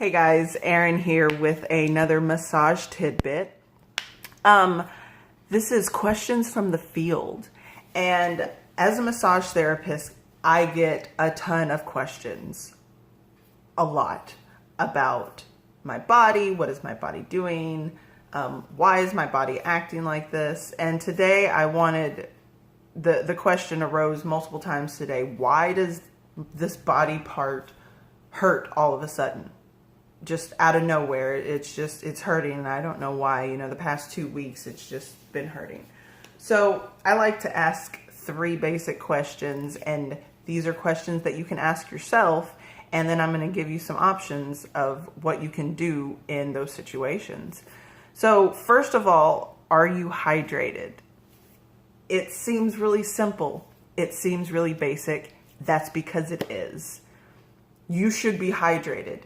Hey guys, Erin here with another massage tidbit. This is questions from the field. And as a massage therapist, I get a ton of questions, a lot, about my body. What is my body doing? Why is my body acting like this? And today I wanted, the question arose multiple times today. Why does this body part hurt all of a sudden? Just out of nowhere, it's hurting, and I don't know why. The past 2 weeks, it's just been hurting. So I like to ask 3 basic questions, and these are questions that you can ask yourself, and then I'm going to give you some options of what you can do in those situations. So first of all, are you hydrated? It seems really simple. It seems really basic. That's because it is. You should be hydrated.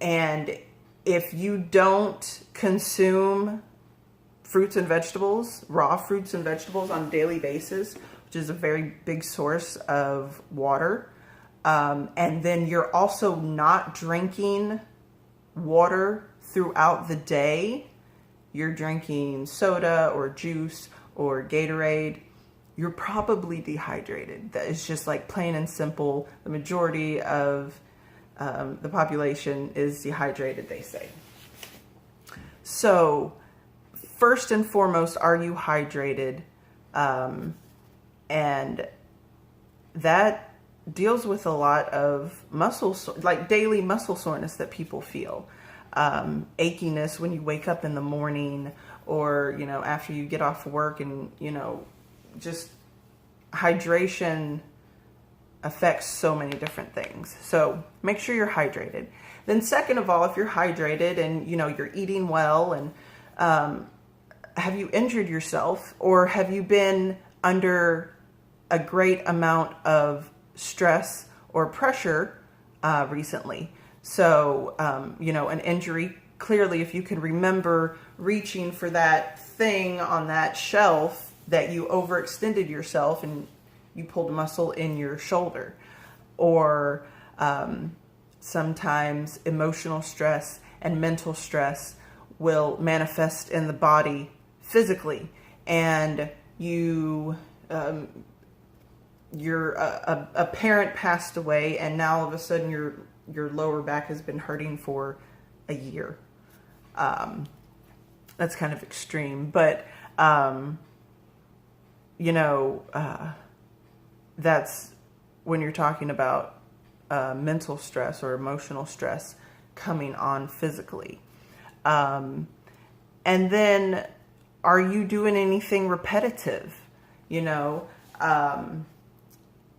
And if you don't consume fruits and vegetables, raw fruits and vegetables on a daily basis, which is a very big source of water, and then you're also not drinking water throughout the day, you're drinking soda or juice or Gatorade, you're probably dehydrated. That is just like plain and simple. The majority of the population is dehydrated, they say. So first and foremost, are you hydrated? And that deals with a lot of like daily muscle soreness that people feel. Achiness when you wake up in the morning, or, after you get off work, and, just hydration affects so many different things. So make sure you're hydrated. Then second of all, if you're hydrated and you're eating well, and have you injured yourself, or have you been under a great amount of stress or pressure recently? So an injury, clearly, if you can remember reaching for that thing on that shelf that you overextended yourself and you pulled a muscle in your shoulder, or sometimes emotional stress and mental stress will manifest in the body physically, and your a parent passed away, and now all of a sudden your lower back has been hurting for a year. That's kind of extreme, but that's when you're talking about mental stress or emotional stress coming on physically. And then, are you doing anything repetitive?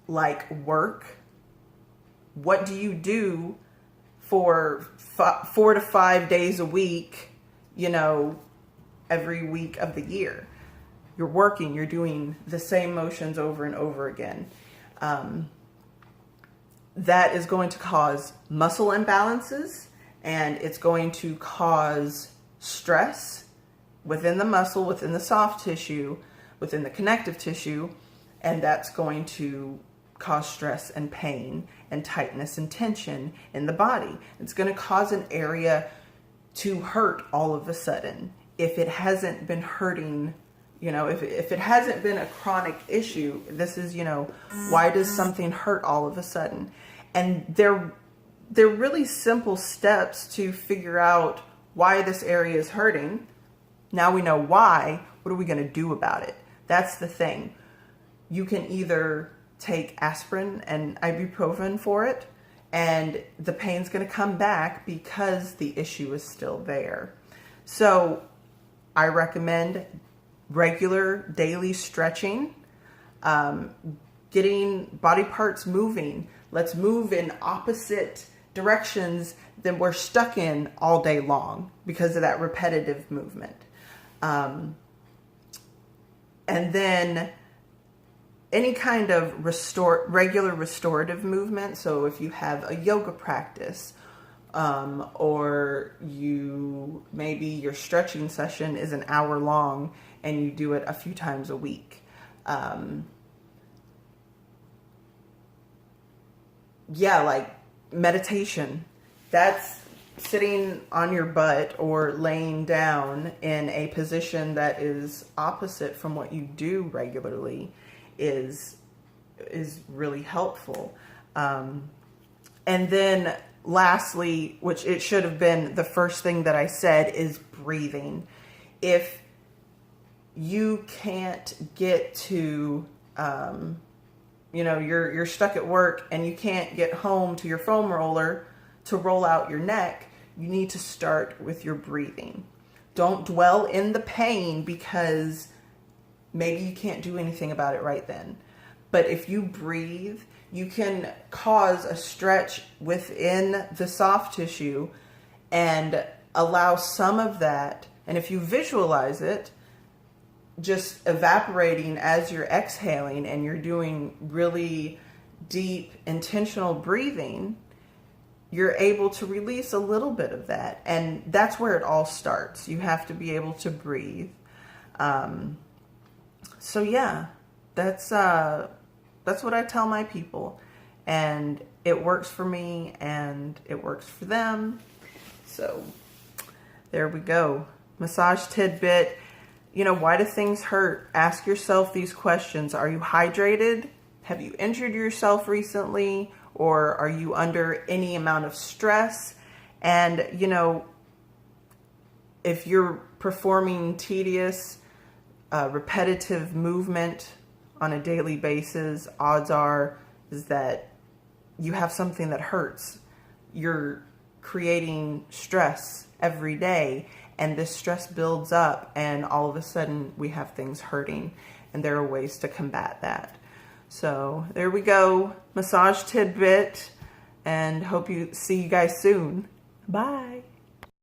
Like work? What do you do for 4 to 5 days a week, every week of the year? You're working, you're doing the same motions over and over again. That is going to cause muscle imbalances, and it's going to cause stress within the muscle, within the soft tissue, within the connective tissue, and that's going to cause stress and pain and tightness and tension in the body. It's going to cause an area to hurt all of a sudden. If it hasn't been hurting, if it hasn't been a chronic issue, this is, why does something hurt all of a sudden? And they're really simple steps to figure out why this area is hurting. Now we know why. What are we going to do about it? That's the thing. You can either take aspirin and ibuprofen for it, and the pain's going to come back because the issue is still there. So I recommend regular daily stretching, getting body parts moving. Let's move in opposite directions than we're stuck in all day long because of that repetitive movement. And then any kind of regular restorative movement. So if you have a yoga practice, or maybe your stretching session is an hour long and you do it a few times a week. Like meditation. that's sitting on your butt or laying down in a position that is opposite from what you do regularly is really helpful. And then lastly, which it should have been the first thing that I said, is breathing. If you can't get to, you're stuck at work and you can't get home to your foam roller to roll out your neck, you need to start with your breathing. Don't dwell in the pain because maybe you can't do anything about it right then. But if you breathe, you can cause a stretch within the soft tissue and allow some of that. And if you visualize it, just evaporating as you're exhaling and you're doing really deep, intentional breathing, you're able to release a little bit of that. And that's where it all starts. You have to be able to breathe. So yeah, that's what I tell my people. And it works for me and it works for them. So there we go. Massage tidbit. Why do things hurt? Ask yourself these questions. Are you hydrated? Have you injured yourself recently? Or are you under any amount of stress? And, if you're performing tedious, repetitive movement on a daily basis, odds are is that you have something that hurts. You're creating stress every day, and this stress builds up, and all of a sudden we have things hurting, and there are ways to combat that. So there we go, massage tidbit, and hope you see you guys soon. Bye.